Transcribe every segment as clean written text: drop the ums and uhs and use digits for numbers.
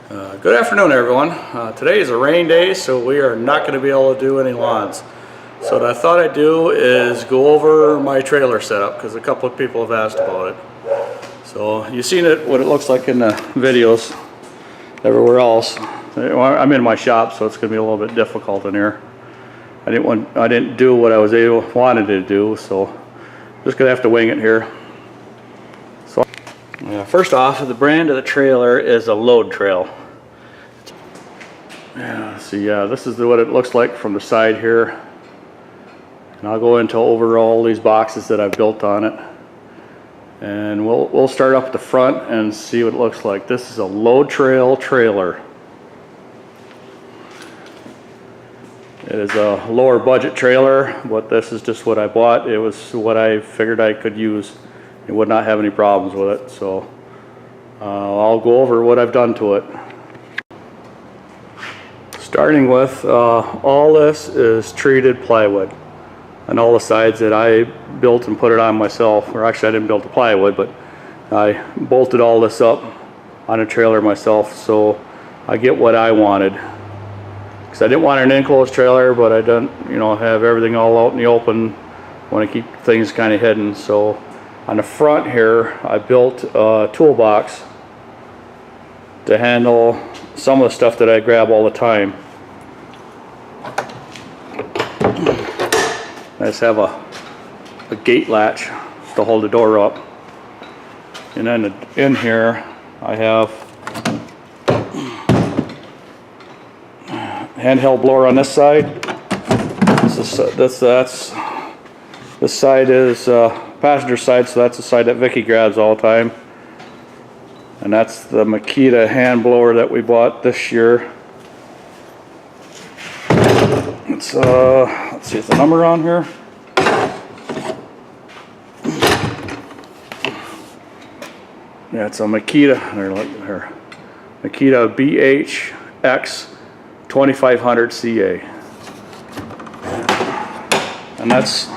Good afternoon, everyone. Today is a rain day, so we are not going to be able to do any lawns. So what I thought I'd do is go over my trailer setup, because a couple of people have asked about it. So you've seen it, what it looks like in the videos everywhere else. I'm in my shop, so it's going to be a little bit difficult in here. I didn't do what I wanted to do, so I'm just going to have to wing it here. So first off, the brand of the trailer is a load trail. This is what it looks like from the side here, and I'll go into over all these boxes that I've built on it, and we'll start up at the front and see what it looks like. This is a load trail trailer. It is a lower budget trailer, but this is just what I bought. It was what I figured I could use and would not have any problems with it. So I'll go over what I've done to it. Starting with, all this is treated plywood on all the sides that I built and put it on myself. Or actually, I didn't build the plywood, but I bolted all this up on a trailer myself, so I get what I wanted. Because I didn't want an enclosed trailer, but I don't, have everything all out in the open. I want to keep things kind of hidden. So on the front here, I built a toolbox to handle some of the stuff that I grab all the time. I just have a gate latch to hold the door up. And then in here I have handheld blower on this side. This side is passenger side, so that's the side that Vicki grabs all the time. And that's the Makita hand blower that we bought this year. It's let's see, is the number on here? Yeah, it's a Makita. Makita BHX 2500 CA, and that's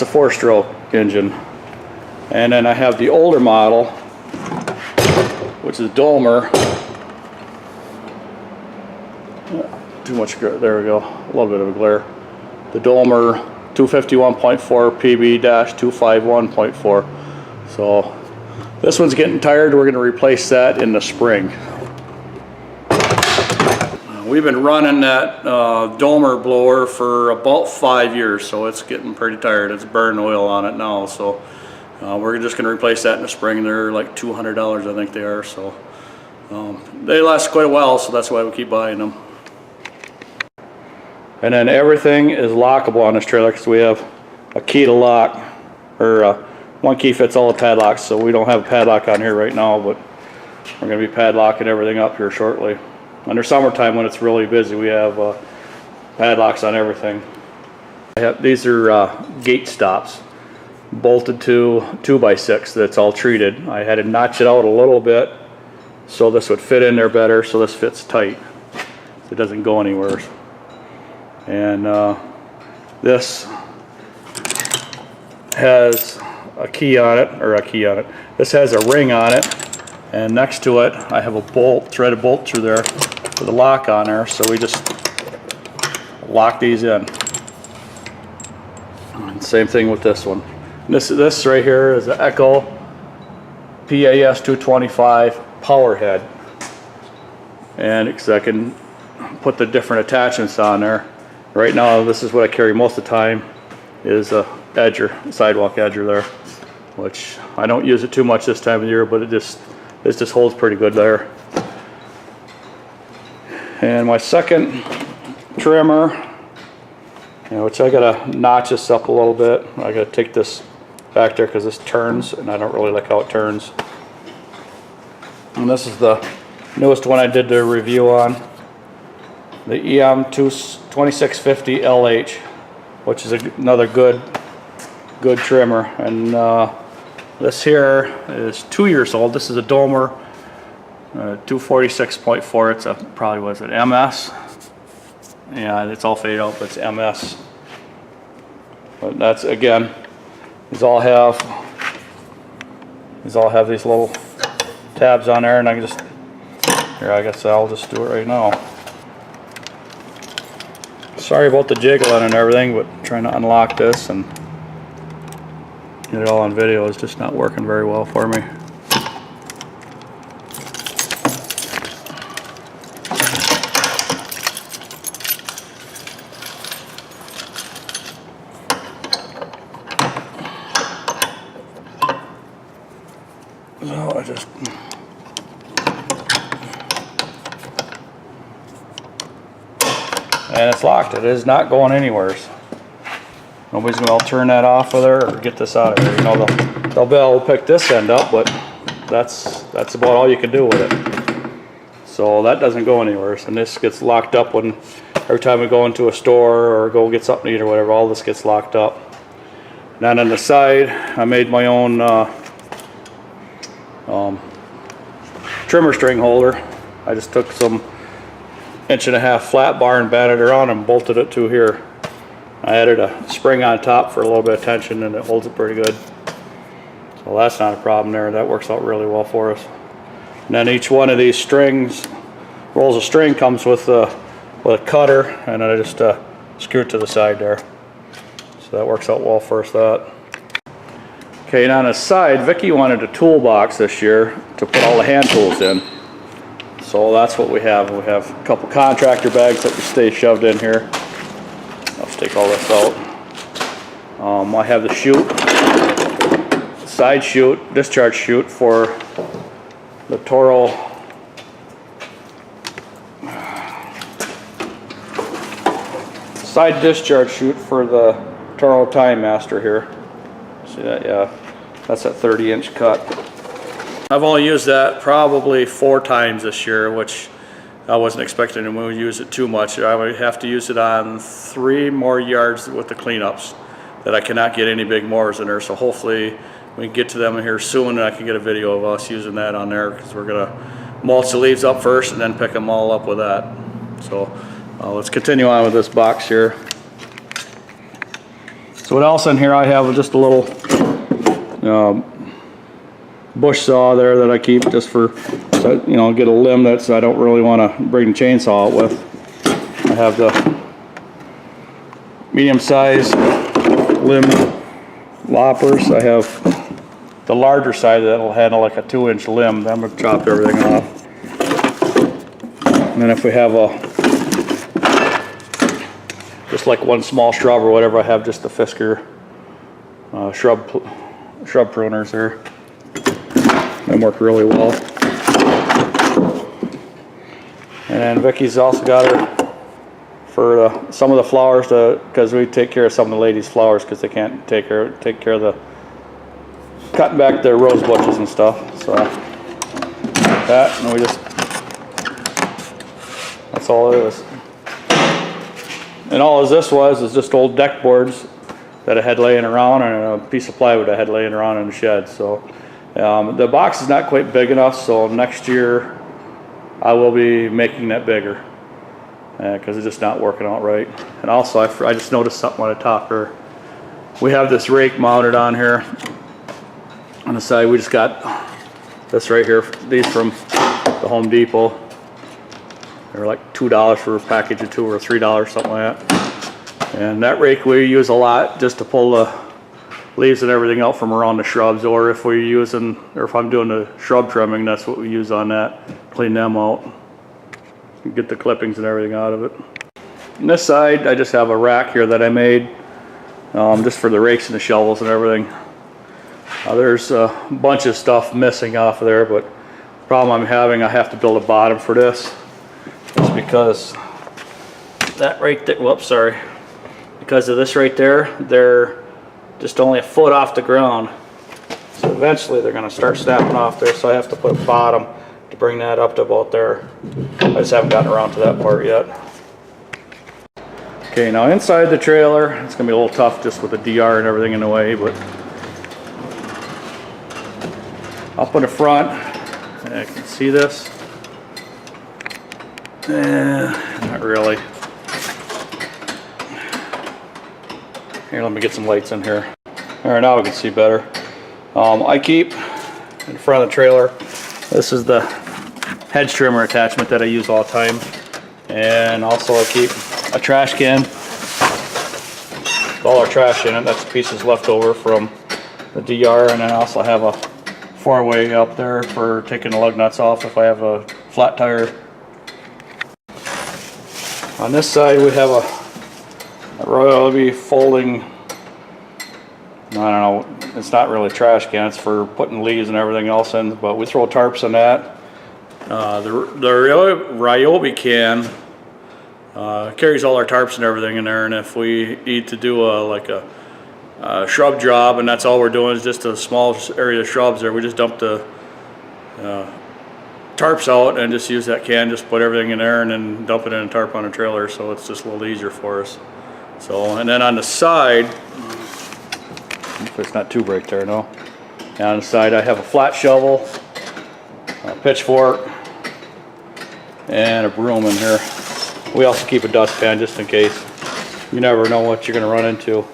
a 4-stroke engine. And then I have the older model, which is Dolmer. Too much glare. There we go. A little bit of a glare. The Dolmer 251.4 PB-251.4. So this one's getting tired. We're going to replace that in the spring. We've been running that Dolmer blower for about 5 years, so it's getting pretty tired. It's burning oil on it now, so we're just going to replace that in the spring. They're like $200, I think they are. So they last quite a while, so that's why we keep buying them. And then everything is lockable on this trailer because we have a key to lock, or one key fits all the padlocks. So we don't have a padlock on here right now, but we're going to be padlocking everything up here shortly. Under summertime, when it's really busy, we have padlocks on everything. These are gate stops bolted to 2x6 that's all treated. I had to notch it out a little bit so this would fit in there better, so this fits tight. So it doesn't go anywhere. And this has a key on it, This has a ring on it, and next to it I have a bolt, threaded bolt through there with a lock on there, so we just lock these in. And same thing with this one. This right here is an Echo PAS 225 power head, and because I can put the different attachments on there. Right now, this is what I carry most of the time, is a sidewalk edger there, which I don't use it too much this time of year, but it just holds pretty good there. And my second trimmer, which I gotta notch this up a little bit. I gotta take this back there because this turns, and I don't really like how it turns. And this is the newest one I did the review on, the EM 2650 LH, which is another good trimmer. And this here is 2 years old. This is a Dolmer 246.4. It's probably was it MS? Yeah, it's all faded out, but it's MS. But that's, again, these all have these little tabs on there, and I can just, here, I guess I'll just do it right now. Sorry about the jiggling and everything, but trying to unlock this and get it all on video is just not working very well for me. So I just and it's locked. It is not going anywhere. Nobody's going to turn that off with her or get this out of here. You know, they'll be able to pick this end up, but that's about all you can do with it. So that doesn't go anywhere. And this gets locked up when every time we go into a store or go get something to eat or whatever, all this gets locked up. And then on the side, I made my own trimmer string holder. I just took some 1.5 inch flat bar and batted it around and bolted it to here. I added a spring on top for a little bit of tension, and it holds it pretty good. So that's not a problem there. That works out really well for us. And then each one of these strings, rolls of string, comes with a cutter, and then I just screw it to the side there. So that works out well for us. Okay, and on the side, Vicki wanted a toolbox this year to put all the hand tools in. So that's what we have. We have a couple contractor bags that we stay shoved in here. Let's take all this out. I have the chute, side chute, discharge chute for the Toro side discharge chute for the Toro Time Master here. See that? Yeah, that's a 30-inch cut. I've only used that probably 4 times this year, which I wasn't expecting to use it too much. I would have to use it on 3 more yards with the cleanups that I cannot get any big mowers in there. So hopefully we can get to them here soon and I can get a video of us using that on there, because we're gonna mulch the leaves up first and then pick them all up with that. So let's continue on with this box here. So what else in here? I have just a little bush saw there that I keep just for, you know, get a limb that I don't really want to bring the chainsaw out with. I have the medium size limb loppers. I have the larger size that'll handle like a 2-inch limb. I'm going to chop everything off. And then if we have just like one small shrub or whatever, I have just the Fisker shrub pruners there. They work really well. And then Vicki's also got her for some of the flowers, because we take care of some of the ladies' flowers because they can't take care of the cutting back their rose bushes and stuff. So that, and we just, that's all it is. And all this was is just old deck boards that I had laying around and a piece of plywood I had laying around in the shed. So the box is not quite big enough, so next year I will be making that bigger because it's just not working out right. And also I just noticed something on the top here. We have this rake mounted on here on the side. We just got this right here, these from the Home Depot. They're like $2 for a package of 2 or $3, something like that. And that rake we use a lot just to pull the leaves and everything out from around the shrubs, or if I'm doing the shrub trimming, that's what we use on that. Clean them out, get the clippings and everything out of it. On this side, I just have a rack here that I made just for the rakes and the shovels and everything. There's a bunch of stuff missing off of there, but the problem I'm having, I have to build a bottom for this. It's because that right there, whoops, sorry. Because of this right there, they're just only a foot off the ground. So eventually they're gonna start snapping off there, so I have to put a bottom to bring that up to about there. I just haven't gotten around to that part yet. Okay, now inside the trailer, it's gonna be a little tough just with the DR and everything in the way, but up in the front, I can see this. Not really. Here, let me get some lights in here. All right, now we can see better. I keep in front of the trailer, This is the hedge trimmer attachment that I use all the time. And also I keep a trash can with all our trash in it. That's pieces left over from the DR, and then I also have a 4-way up there for taking the lug nuts off if I have a flat tire. On this side we have a Royal folding, I don't know, it's not really a trash can, it's for putting leaves and everything else in, but we throw tarps in that. The Ryobi can carries all our tarps and everything in there, and if we need to do like a shrub job, and that's all we're doing is just a small area of shrubs there, we just dump the tarps out and just use that can, just put everything in there and then dump it in a tarp on a trailer, so it's just a little easier for us. So, and then on the side, if it's not too bright there, no. And on the side I have a flat shovel, a pitchfork, and a broom in here. We also keep a dustpan just in case. You never know what you're going to run into.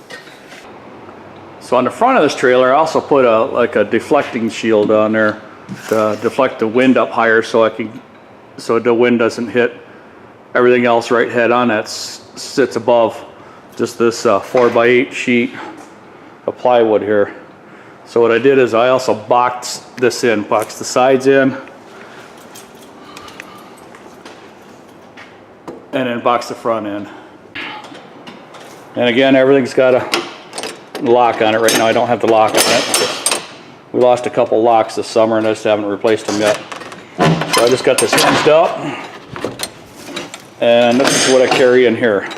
So on the front of this trailer I also put like a deflecting shield on there to deflect the wind up higher, so the wind doesn't hit everything else right head on that sits above just this 4x8 sheet of plywood here. So what I did is I also boxed this in, boxed the sides in, and then boxed the front in. And again, everything's got a lock on it. Right now I don't have the lock on it. We lost a couple locks this summer and I just haven't replaced them yet. So I just got this hinged up, and this is what I carry in here.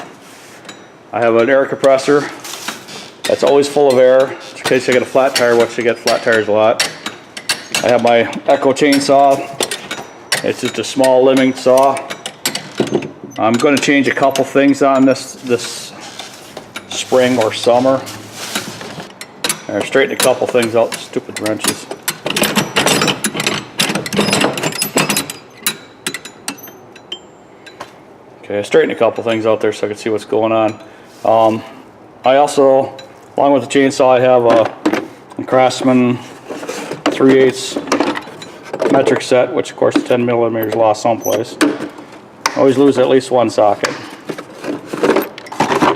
I have an air compressor that's always full of air in case I get a flat tire, which I get flat tires a lot. I have my Echo chainsaw. It's just a small limbing saw. I'm going to change a couple things on this spring or summer. Or straighten a couple things out, stupid wrenches. Okay, I straightened a couple things out there so I can see what's going on. I also, along with the chainsaw, I have a Craftsman 3/8 metric set, which of course the 10 millimeters lost someplace. Always lose at least one socket.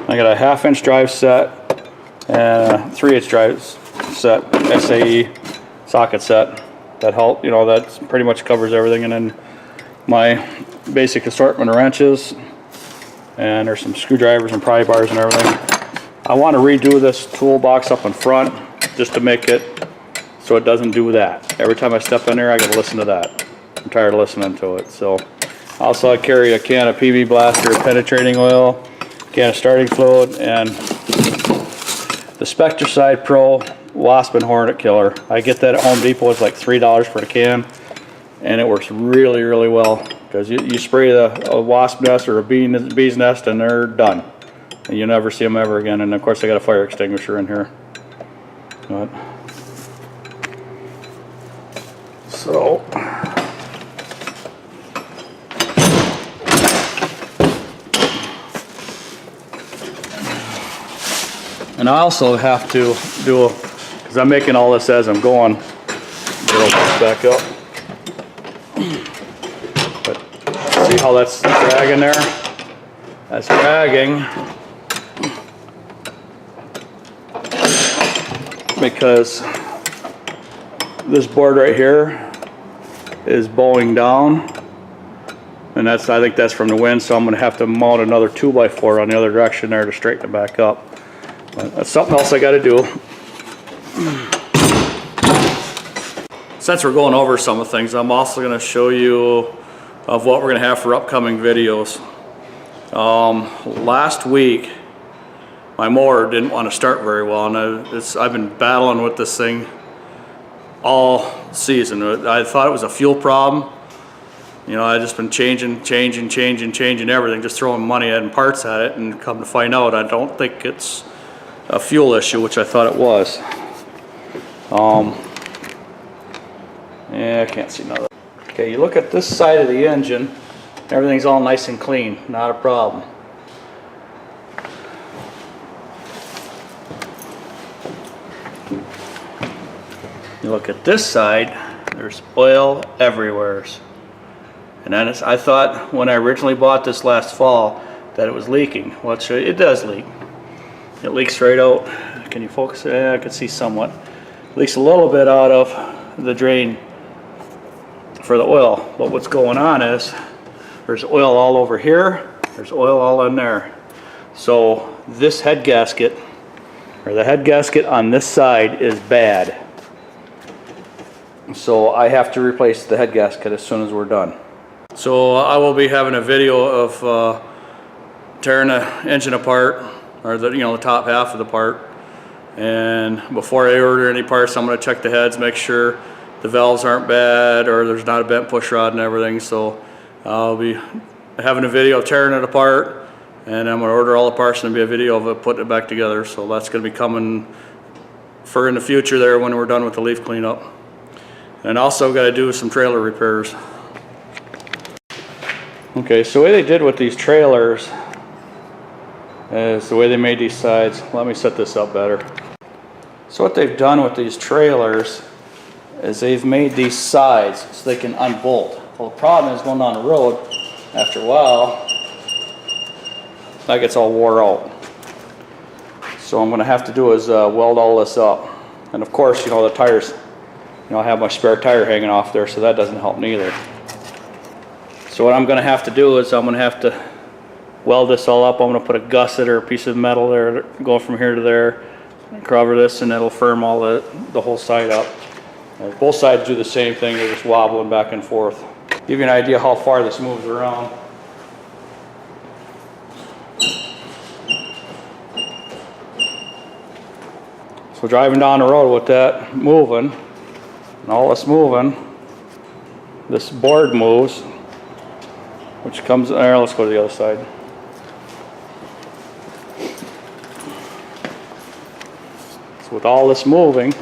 I got a 1/2-inch drive set and a 3/8 drive set, SAE socket set that help, that pretty much covers everything, and then my basic assortment of wrenches, and there's some screwdrivers and pry bars and everything. I want to redo this toolbox up in front just to make it so it doesn't do that. Every time I step in there I got to listen to that. I'm tired of listening to it. So also I carry a can of PB Blaster penetrating oil, can of starting fluid, and the Spectracide Pro Wasp and Hornet Killer. I get that at Home Depot. It's like $3 for the can, and it works really, really well, because you spray a wasp nest or a bee's nest and they're done, and you never see them ever again. And of course I got a fire extinguisher in here. So and I also have to do, because I'm making all this as I'm going, get all this back up. But see how that's dragging there? That's dragging because this board right here is bowing down, and I think that's from the wind, so I'm going to have to mount another 2x4 on the other direction there to straighten it back up. But that's something else I got to do. Since we're going over some of the things, I'm also going to show you of what we're going to have for upcoming videos. Last week my mower didn't want to start very well, and I've been battling with this thing all season. I thought it was a fuel problem. I've just been changing everything, just throwing money at and parts at it, and come to find out I don't think it's a fuel issue, which I thought it was. Yeah, I can't see nothing. Okay, you look at this side of the engine, everything's all nice and clean, not a problem. You look at this side, There's oil everywhere. And then I thought when I originally bought this last fall that it was leaking. Well, it does leak. It leaks right out. Can you focus? I can see somewhat. It leaks a little bit out of the drain for the oil. But what's going on is there's oil all over here. There's oil all in there. So this head gasket, or the head gasket on this side, is bad. So I have to replace the head gasket as soon as we're done. So I will be having a video of tearing the engine apart, or the top half of the part. And before I order any parts, I'm going to check the heads, make sure the valves aren't bad or there's not a bent push rod and everything. So I'll be having a video of tearing it apart, and I'm going to order all the parts and there'll be a video of it putting it back together. So that's going to be coming for in the future there when we're done with the leaf cleanup. And also got to do some trailer repairs. Okay, so the way they did with these trailers is the way they made these sides. Let me set this up better. So what they've done with these trailers is they've made these sides so they can unbolt. Well, the problem is going down the road, after a while, that gets all wore out. So what I'm going to have to do is weld all this up. And of course, the tires, I have my spare tire hanging off there, so that doesn't help neither. So what I'm going to have to do is I'm going to have to weld this all up. I'm going to put a gusset or a piece of metal there, go from here to there, and cover this, and it'll firm all the whole side up. Both sides do the same thing, they're just wobbling back and forth. Give you an idea how far this moves around. So driving down the road with that moving, and all this moving, this board moves, which comes there. Let's go to the other side. So with all this moving,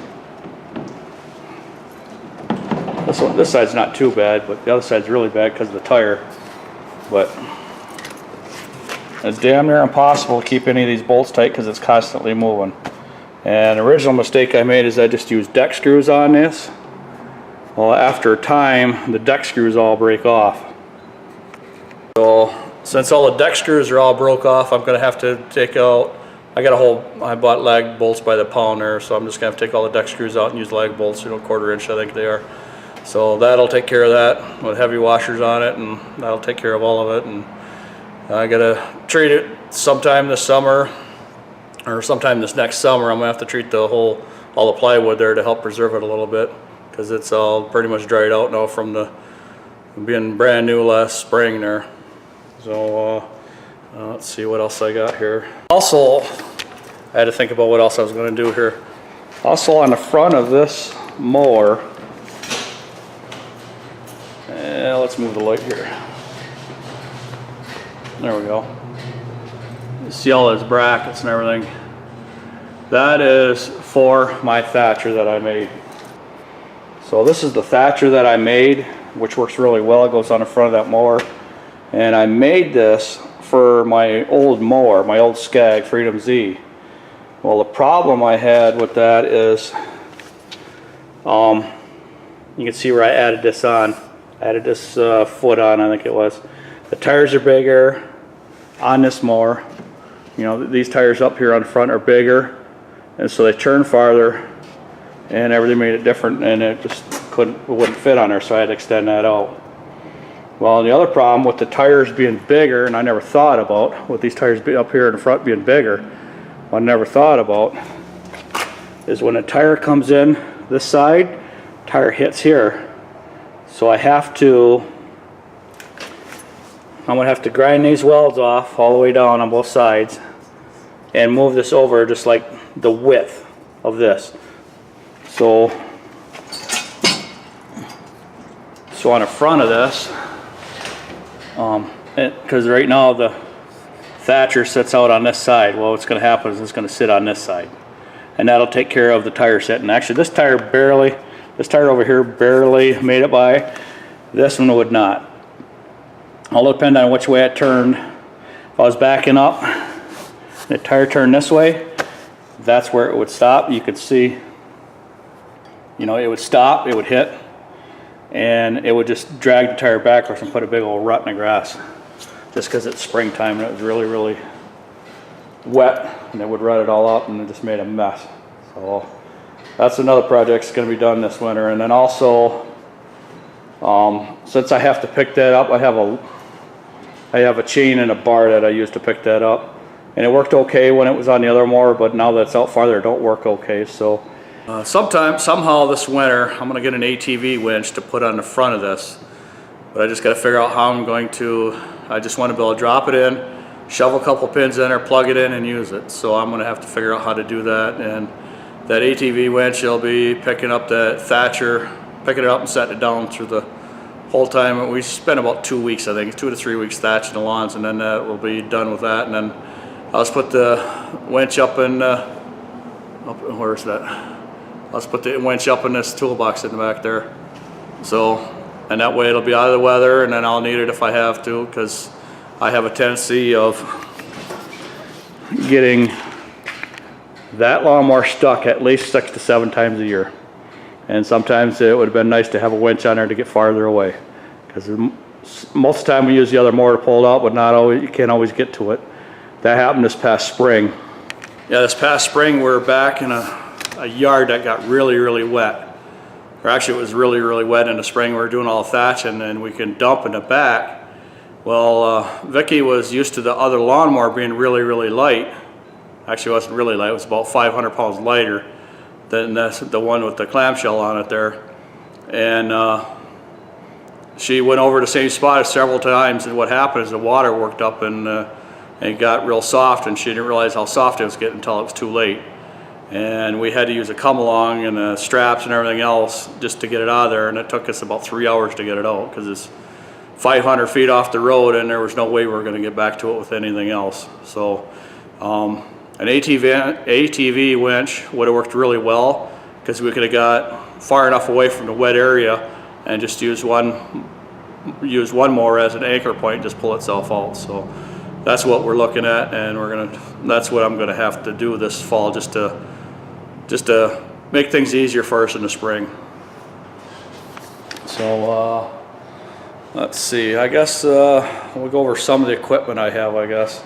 this side's not too bad, but the other side's really bad because of the tire. But it's damn near impossible to keep any of these bolts tight because it's constantly moving. And the original mistake I made is I just used deck screws on this. Well, after a time, the deck screws all break off. So since all the deck screws are all broke off, I'm going to have to take out, I bought lag bolts by the pound there, so I'm just going to have to take all the deck screws out and use lag bolts, 1/4 inch I think they are. So that'll take care of that with heavy washers on it, and that'll take care of all of it. And I got to treat it sometime this summer, or sometime this next summer. I'm going to have to treat all the plywood there to help preserve it a little bit, because it's all pretty much dried out now from being brand new last spring there. So let's see what else I got here. Also, I had to think about what else I was going to do here. Also on the front of this mower, let's move the light here. There we go. You see all those brackets and everything. That is for my thatcher that I made. So this is the thatcher that I made, which works really well. It goes on the front of that mower. And I made this for my old mower, my old Scag Freedom Z. Well, the problem I had with that is, you can see where I added this on. I added this foot on, I think it was. The tires are bigger on this mower. These tires up here on the front are bigger, and so they turn farther, and everything made it different, and it just wouldn't fit on there, so I had to extend that out. Well, the other problem with the tires being bigger, and I never thought about, with these tires up here in the front being bigger, what I never thought about is when a tire comes in this side, tire hits here. So I'm going to have to grind these welds off all the way down on both sides and move this over just like the width of this. So on the front of this, because right now the thatcher sits out on this side, well, what's going to happen is it's going to sit on this side, and that'll take care of the tire sitting. Actually, this tire over here barely made it by. This one would not. All depend on which way it turned. If I was backing up, the tire turned this way, that's where it would stop. You could see, it would stop, it would hit, and it would just drag the tire backwards and put a big old rut in the grass, just because it's springtime and it was really, really wet, and it would rut it all up and it just made a mess. So that's another project that's going to be done this winter. And then also, since I have to pick that up, I have a chain and a bar that I use to pick that up, and it worked okay when it was on the other mower, but now that it's out farther, it don't work okay. So somehow this winter, I'm going to get an ATV winch to put on the front of this, but I just got to figure out how I'm going to. I just want to be able to drop it in, shove a couple pins in there, plug it in, and use it. So I'm going to have to figure out how to do that. And that ATV winch, will be picking up that Thatcher, picking it up and setting it down through the whole time. We spent about 2 weeks, I think, 2 to 3 weeks thatching the lawns, and then we'll be done with that. And then I'll just put the winch up in, where's that? I'll just put the winch up in this toolbox in the back there. So, and that way it'll be out of the weather, and then I'll need it if I have to, because I have a tendency of getting that lawnmower stuck at least 6 to 7 times a year. And sometimes it would have been nice to have a winch on there to get farther away, because most of the time we use the other mower to pull it out, but not always, you can't always get to it. That happened this past spring. Yeah, this past spring we're back in a yard that got really, really wet. Or actually it was really, really wet in the spring. We were doing all the thatching and we can dump in the back. Well, Vicki was used to the other lawnmower being really, really light. Actually it wasn't really light, it was about 500 pounds lighter than the one with the clamshell on it there. And she went over the same spot several times, and what happened is the water worked up and it got real soft, and she didn't realize how soft it was getting until it was too late. And we had to use a come along and the straps and everything else just to get it out of there, and it took us about 3 hours to get it out, because it's 500 feet off the road and there was no way we were going to get back to it with anything else. So an ATV winch would have worked really well, because we could have got far enough away from the wet area and just use one mower as an anchor point and just pull itself out. So that's what we're looking at, and that's what I'm gonna have to do this fall, just to make things easier for us in the spring. So let's see, I guess we'll go over some of the equipment I have, I guess.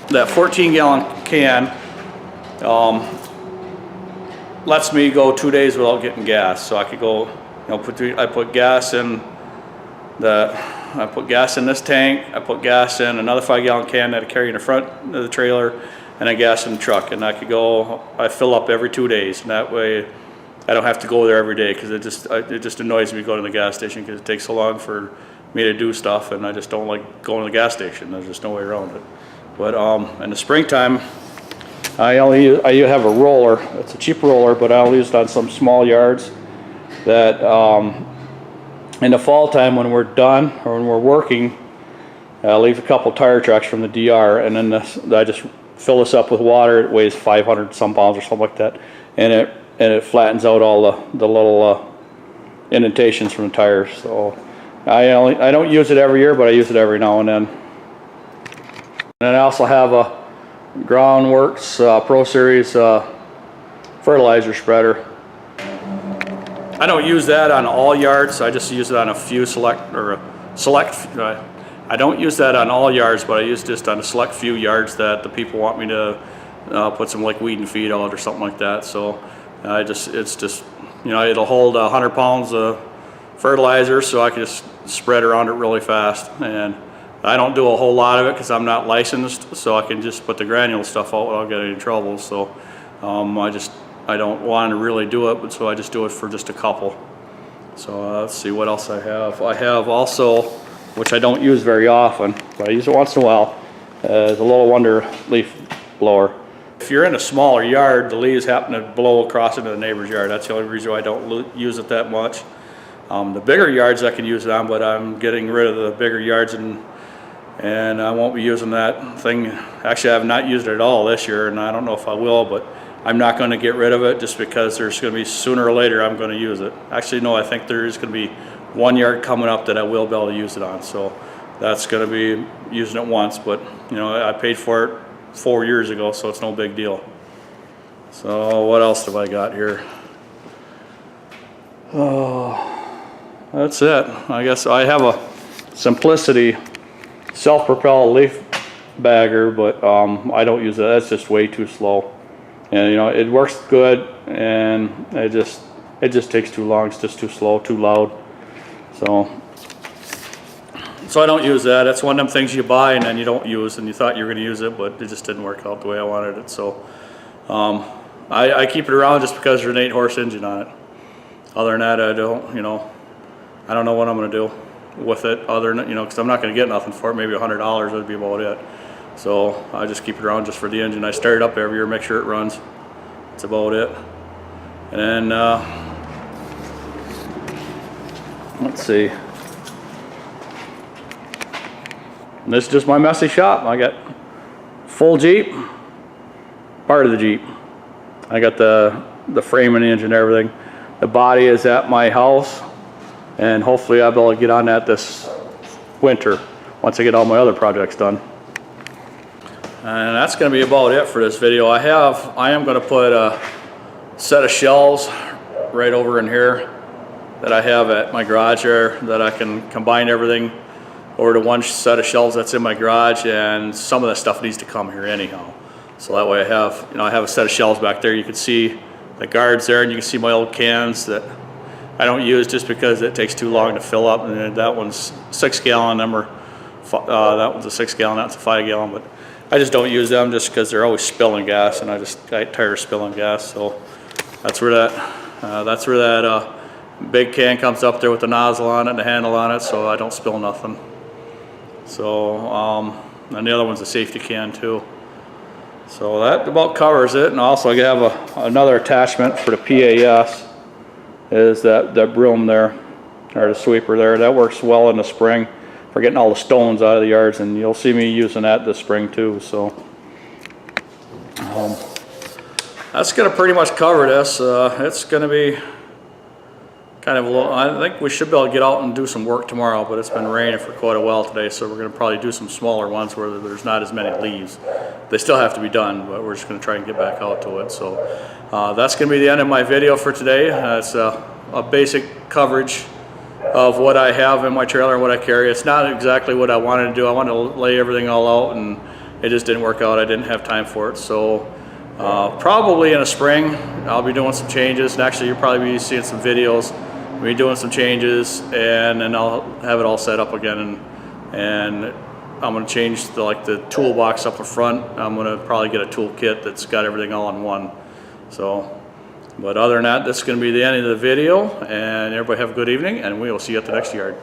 That 14-gallon can lets me go 2 days without getting gas. So I could go, I put gas in I put gas in this tank, I put gas in another 5-gallon can that I carry in the front of the trailer, and I gas in the truck. And I fill up every 2 days, and that way I don't have to go there every day, because it just annoys me going to the gas station, because it takes so long for me to do stuff, and I just don't like going to the gas station. There's just no way around it. But in the springtime, I have a roller. It's a cheap roller, but I'll use it on some small yards that in the fall time, when we're done or when we're working, I'll leave a couple tire tracks from the DR, and then I just fill this up with water. It weighs 500 some pounds or something like that, and it flattens out all the little indentations from the tires. So I don't use it every year, but I use it every now and then. And I also have a Groundworks Pro Series fertilizer spreader. I don't use that on all yards. I just use it on a few select. I don't use that on all yards, but I use it just on a select few yards that the people want me to put some like weed and feed out or something like that. So it's just it'll hold 100 pounds of fertilizer, so I can just spread around it really fast. And I don't do a whole lot of it because I'm not licensed, so I can just put the granule stuff out without getting in trouble. So I don't want to really do it, but so I just do it for just a couple. So let's see what else I have. I have also, which I don't use very often, but I use it once in a while, is a little Wonder leaf blower. If you're in a smaller yard, the leaves happen to blow across into the neighbor's yard. That's the only reason why I don't use it that much. The bigger yards I can use it on, but I'm getting rid of the bigger yards, and I won't be using that thing. Actually, I have not used it at all this year, and I don't know if I will, but I'm not going to get rid of it just because there's going to be sooner or later I'm going to use it. Actually, no, I think there is going to be one yard coming up that I will be able to use it on. So that's going to be using it once, but I paid for it 4 years ago, so it's no big deal. So what else have I got here? Oh, that's it. I guess I have a Simplicity self-propelled leaf bagger, but I don't use it. That's just way too slow. And you know, it works good, and it just takes too long. It's just too slow, too loud. So I don't use that. That's one of them things you buy and then you don't use, and you thought you were going to use it, but it just didn't work out the way I wanted it. So I keep it around just because there's an 8-horse engine on it. Other than that, I don't know what I'm going to do with it, other than, you know, because I'm not going to get nothing for it. Maybe $100 would be about it. So I just keep it around just for the engine. I start it up every year, make sure it runs. That's about it. And then let's see. And this is just my messy shop. I got full Jeep, part of the Jeep. I got the frame and the engine and everything. The body is at my house, and hopefully I'll be able to get on that this winter once I get all my other projects done. And that's going to be about it for this video. I am going to put a set of shelves right over in here that I have at my garage there, that I can combine everything over to one set of shelves that's in my garage, and some of the stuff needs to come here anyhow. So that way I have a set of shelves back there. You can see the guards there, and you can see my old cans that I don't use just because it takes too long to fill up. And that one's 6 gallon, that one's a 6 gallon, that's a 5 gallon, but I just don't use them just because they're always spilling gas, and I get tired of spilling gas. So that's where that big can comes up there with the nozzle on it and the handle on it, so I don't spill nothing. So and the other one's a safety can too. So that about covers it. And also I have another attachment for the PAS, is that broom there, or the sweeper there. That works well in the spring for getting all the stones out of the yards, and you'll see me using that this spring too. So that's gonna pretty much cover this. It's gonna be kind of low. I think we should be able to get out and do some work tomorrow, but it's been raining for quite a while today, so we're going to probably do some smaller ones where there's not as many leaves. They still have to be done, but we're just going to try and get back out to it. So that's going to be the end of my video for today. It's a basic coverage of what I have in my trailer and what I carry. It's not exactly what I wanted to do. I wanted to lay everything all out, and it just didn't work out. I didn't have time for it. So probably in the spring I'll be doing some changes, and actually you'll probably be seeing some videos. We're doing some changes, and then I'll have it all set up again, and I'm going to change the toolbox up in front. I'm going to probably get a tool kit that's got everything all in one. So, but other than that, this is going to be the end of the video, and everybody have a good evening, and we will see you at the next yard.